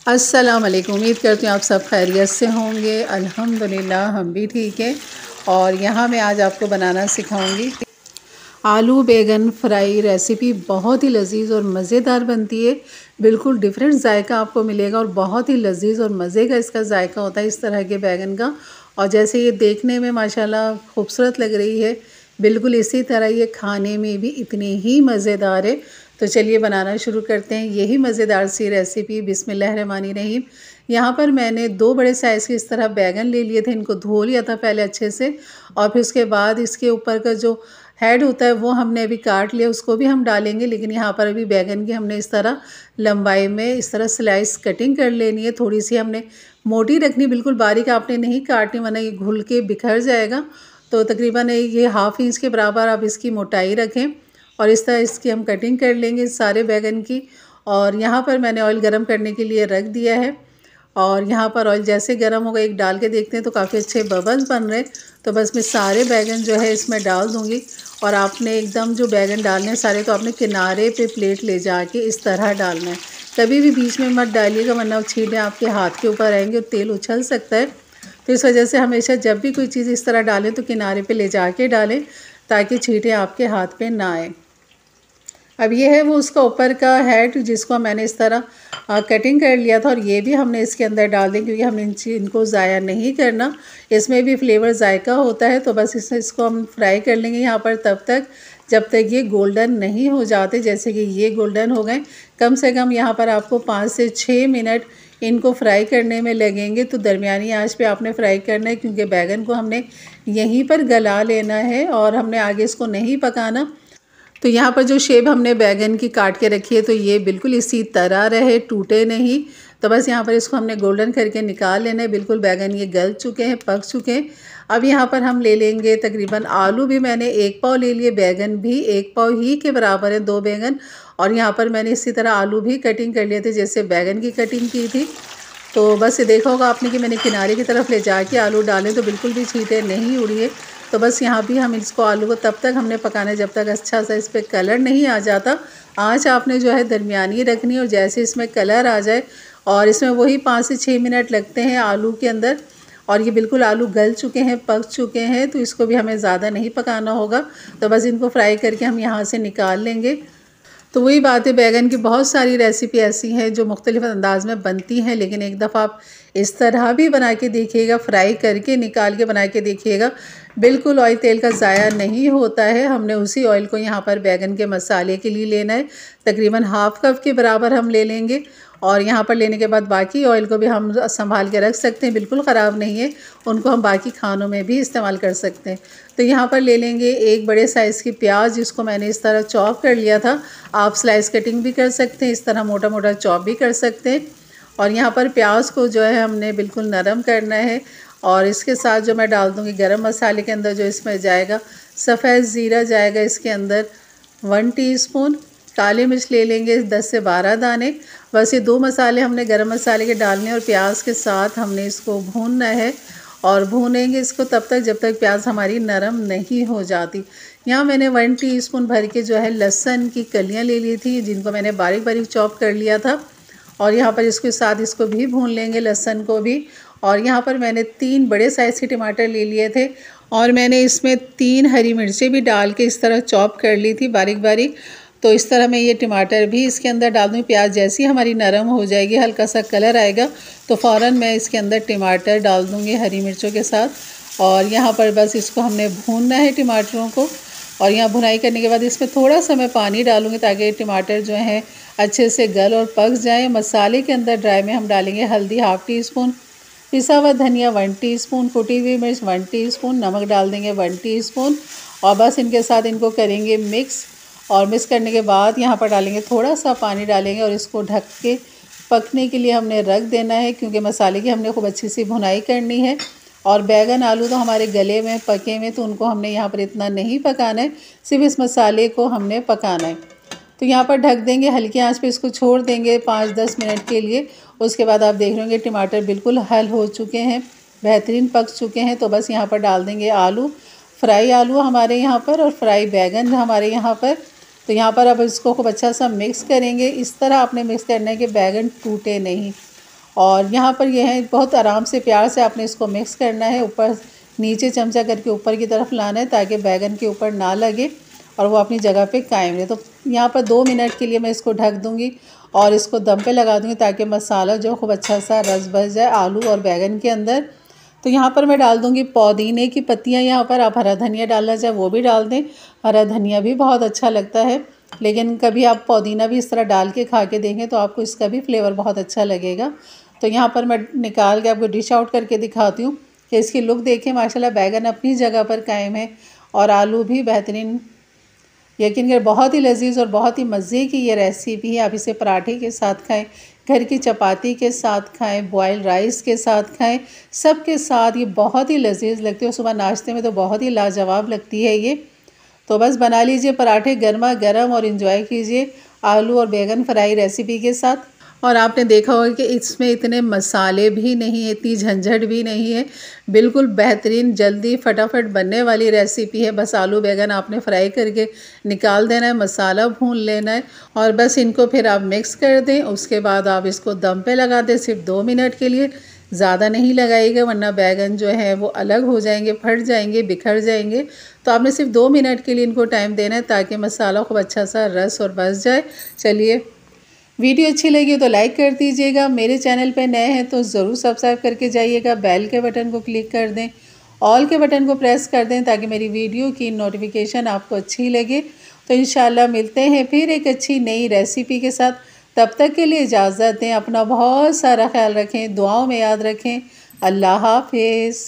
अस्सलाम वालेकुम। उम्मीद करती हूँ आप सब खैरियत से होंगे। अल्हम्दुलिल्लाह हम भी ठीक है। और यहाँ मैं आज आपको बनाना सिखाऊंगी आलू बैगन फ्राई रेसिपी। बहुत ही लजीज और मज़ेदार बनती है। बिल्कुल डिफरेंट जायका आपको मिलेगा और बहुत ही लजीज और मज़े का इसका जायका होता है इस तरह के बैगन का। और जैसे ये देखने में माशाल्लाह खूबसूरत लग रही है, बिल्कुल इसी तरह ये खाने में भी इतनी ही मज़ेदार है। तो चलिए बनाना शुरू करते हैं यही मज़ेदार सी रेसिपी। बिस्मिल्लाहिर्रहमानिर्रहीम। यहाँ पर मैंने 2 बड़े साइज़ के इस तरह बैगन ले लिए थे। इनको धो लिया था पहले अच्छे से, और फिर उसके बाद इसके ऊपर का जो हेड होता है वो हमने अभी काट लिया, उसको भी हम डालेंगे। लेकिन यहाँ पर अभी बैगन की हमने इस तरह लंबाई में इस तरह स्लाइस कटिंग कर लेनी है। थोड़ी सी हमने मोटी रखनी, बिल्कुल बारीक आपने नहीं काटनी वरना ये घुल के बिखर जाएगा। तो तकरीबन ये 1/2 इंच के बराबर आप इसकी मोटाई रखें और इस तरह इसकी हम कटिंग कर लेंगे सारे बैगन की। और यहाँ पर मैंने ऑयल गरम करने के लिए रख दिया है। और यहाँ पर ऑयल जैसे गरम होगा एक डाल के देखते हैं तो काफ़ी अच्छे बबल्स बन रहे। तो बस मैं सारे बैगन जो है इसमें डाल दूँगी। और आपने एकदम जो बैगन डालने हैं सारे, तो आपने किनारे पे प्लेट ले जाके इस तरह डालना है। कभी भी बीच में मत डालिएगा वरना छींटे आपके हाथ के ऊपर आएंगे और तेल उछल सकता है। तो इस वजह से हमेशा जब भी कोई चीज़ इस तरह डालें तो किनारे पे ले जाके डालें ताकि छींटे आपके हाथ पे ना आए। अब ये है वो उसका ऊपर का हेड जिसको मैंने इस तरह कटिंग कर लिया था, और ये भी हमने इसके अंदर डाल दें क्योंकि हमने इनको ज़ाया नहीं करना। इसमें भी फ्लेवर जायका होता है। तो बस इसको हम फ्राई कर लेंगे यहाँ पर तब तक जब तक ये गोल्डन नहीं हो जाते। जैसे कि ये गोल्डन हो गए, कम से कम यहाँ पर आपको 5 से 6 मिनट इनको फ्राई करने में लगेंगे। तो दरमियानी आंच पे आपने फ्राई करना है क्योंकि बैगन को हमने यहीं पर गला लेना है और हमने आगे इसको नहीं पकाना। तो यहाँ पर जो शेप हमने बैगन की काट के रखी है तो ये बिल्कुल इसी तरह रहे, टूटे नहीं। तो बस यहाँ पर इसको हमने गोल्डन करके निकाल लेना है। बिल्कुल बैगन ये गल चुके हैं, पक चुके हैं। अब यहाँ पर हम ले लेंगे तकरीबन आलू भी मैंने 1 पाव ले लिए, बैगन भी 1 पाव ही के बराबर है 2 बैगन। और यहाँ पर मैंने इसी तरह आलू भी कटिंग कर लिए थे जैसे बैगन की कटिंग की थी। तो बस ये देखा होगा आपने कि मैंने किनारे की तरफ ले जाके आलू डालें तो बिल्कुल भी छींटे नहीं उड़ी है। तो बस यहाँ भी हम इसको आलू को तब तक हमने पकाना है जब तक अच्छा सा इस पर कलर नहीं आ जाता। आँच आपने जो है दरमियानी रखनी है और जैसे इसमें कलर आ जाए, और इसमें वही 5 से 6 मिनट लगते हैं आलू के अंदर। और ये बिल्कुल आलू गल चुके हैं, पक चुके हैं, तो इसको भी हमें ज़्यादा नहीं पकाना होगा। तो बस इनको फ्राई करके हम यहाँ से निकाल लेंगे। तो वही बात है, बैगन की बहुत सारी रेसिपी ऐसी हैं जो मुख्तलिफ़ अंदाज में बनती हैं, लेकिन एक दफ़ा आप इस तरह भी बना के देखिएगा, फ्राई करके निकाल के बना के देखिएगा। बिल्कुल ऑयल तेल का ज़ाया नहीं होता है। हमने उसी ऑयल को यहाँ पर बैगन के मसाले के लिए लेना है। तकरीबन 1/2 कप के बराबर हम ले लेंगे। और यहाँ पर लेने के बाद बाकी ऑयल को भी हम संभाल के रख सकते हैं, बिल्कुल ख़राब नहीं है। उनको हम बाकी खानों में भी इस्तेमाल कर सकते हैं। तो यहाँ पर ले लेंगे 1 बड़े साइज़ की प्याज जिसको मैंने इस तरह चॉप कर लिया था। आप स्लाइस कटिंग भी कर सकते हैं, इस तरह मोटा मोटा चॉप भी कर सकते हैं। और यहाँ पर प्याज को जो है हमने बिल्कुल नरम करना है। और इसके साथ जो मैं डाल दूँगी गरम मसाले के अंदर जो इसमें जाएगा, सफ़ेद ज़ीरा जाएगा इसके अंदर 1 टीस्पून, काली मिर्च ले लेंगे 10 से 12 दाने। बस ये 2 मसाले हमने गरम मसाले के डालने और प्याज के साथ हमने इसको भूनना है। और भूनेंगे इसको तब तक जब तक प्याज हमारी नरम नहीं हो जाती। यहाँ मैंने 1 टीस्पून भर के जो है लहसुन की कलियाँ ले ली थी जिनको मैंने बारीक बारीक चॉप कर लिया था। और यहाँ पर इसके साथ इसको भी भून लेंगे, लहसुन को भी। और यहाँ पर मैंने 3 बड़े साइज़ के टमाटर ले लिए थे और मैंने इसमें 3 हरी मिर्चें भी डाल के इस तरह चॉप कर ली थी बारीक बारीक। तो इस तरह मैं ये टमाटर भी इसके अंदर डाल दूँगी। प्याज जैसी हमारी नरम हो जाएगी, हल्का सा कलर आएगा तो फ़ौरन मैं इसके अंदर टमाटर डाल दूँगी हरी मिर्चों के साथ। और यहाँ पर बस इसको हमने भूनना है टमाटरों को। और यहाँ भुनाई करने के बाद इसमें थोड़ा सा मैं पानी डालूँगी ताकि टमाटर जो हैं अच्छे से गल और पक जाएँ। मसाले के अंदर ड्राई में हम डालेंगे हल्दी 1/2 टीस्पून, पिसा हुआ धनिया 1 टीस्पून, कुटी हुई मिर्च 1 टीस्पून, नमक डाल देंगे 1 टीस्पून। और बस इनके साथ इनको करेंगे मिक्स। और मिक्स करने के बाद यहाँ पर डालेंगे थोड़ा सा पानी डालेंगे और इसको ढक के पकने के लिए हमने रख देना है क्योंकि मसाले की हमने खूब अच्छी सी भुनाई करनी है। और बैगन आलू तो हमारे गले में पके हुए, तो उनको हमने यहाँ पर इतना नहीं पकाना है, सिर्फ इस मसाले को हमने पकाना है। तो यहाँ पर ढक देंगे, हल्की आंच पे इसको छोड़ देंगे 5-10 मिनट के लिए। उसके बाद आप देख लेंगे टमाटर बिल्कुल हल हो चुके हैं, बेहतरीन पक चुके हैं। तो बस यहाँ पर डाल देंगे आलू, फ्राई आलू हमारे यहाँ पर और फ्राई बैगन हमारे यहाँ पर। तो यहाँ पर अब इसको खूब अच्छा सा मिक्स करेंगे। इस तरह आपने मिक्स करना है कि बैगन टूटे नहीं। और यहाँ पर यह है, बहुत आराम से प्यार से आपने इसको मिक्स करना है, ऊपर नीचे चमचा करके ऊपर की तरफ लाना है ताकि बैगन के ऊपर ना लगे और वो अपनी जगह पे कायम रहे। तो यहाँ पर 2 मिनट के लिए मैं इसको ढक दूँगी और इसको दम पे लगा दूँगी ताकि मसाला जो खूब अच्छा सा रस बस जाए आलू और बैगन के अंदर। तो यहाँ पर मैं डाल दूँगी पुदीने की पत्तियाँ, यहाँ पर आप हरा धनिया डालना चाहे वो भी डाल दें, हरा धनिया भी बहुत अच्छा लगता है, लेकिन कभी आप पुदीना भी इस तरह डाल के खा के देखें तो आपको इसका भी फ्लेवर बहुत अच्छा लगेगा। तो यहाँ पर मैं निकाल के आपको डिश आउट करके दिखाती हूँ कि इसकी लुक देखें, माशाल्लाह बैगन अपनी जगह पर कायम है और आलू भी बेहतरीन। यकीन करें बहुत ही लजीज और बहुत ही मज़े की ये रेसिपी है। आप इसे पराठे के साथ खाएं, घर की चपाती के साथ खाएं, बॉयल राइस के साथ खाएं, सब के साथ ये बहुत ही लजीज लगती है। सुबह नाश्ते में तो बहुत ही लाजवाब लगती है ये। तो बस बना लीजिए पराठे गर्मा गर्म और इन्जॉय कीजिए आलू और बैगन फ्राई रेसिपी के साथ। और आपने देखा होगा कि इसमें इतने मसाले भी नहीं है, इतनी झंझट भी नहीं है, बिल्कुल बेहतरीन जल्दी फटाफट बनने वाली रेसिपी है। बस आलू बैगन आपने फ्राई करके निकाल देना है, मसाला भून लेना है और बस इनको फिर आप मिक्स कर दें। उसके बाद आप इसको दम पे लगा दें सिर्फ 2 मिनट के लिए, ज़्यादा नहीं लगाइएगा वरना बैगन जो है वो अलग हो जाएंगे, फट जाएंगे, बिखर जाएंगे। तो आपने सिर्फ 2 मिनट के लिए इनको टाइम देना है ताकि मसाला खूब अच्छा सा रस और बस जाए। चलिए, वीडियो अच्छी लगी तो लाइक कर दीजिएगा, मेरे चैनल पे नए हैं तो ज़रूर सब्सक्राइब करके जाइएगा, बेल के बटन को क्लिक कर दें, ऑल के बटन को प्रेस कर दें ताकि मेरी वीडियो की नोटिफिकेशन आपको अच्छी लगे। तो इंशाल्लाह मिलते हैं फिर एक अच्छी नई रेसिपी के साथ। तब तक के लिए इजाज़त दें, अपना बहुत सारा ख्याल रखें, दुआओं में याद रखें। अल्लाह हाफिज़।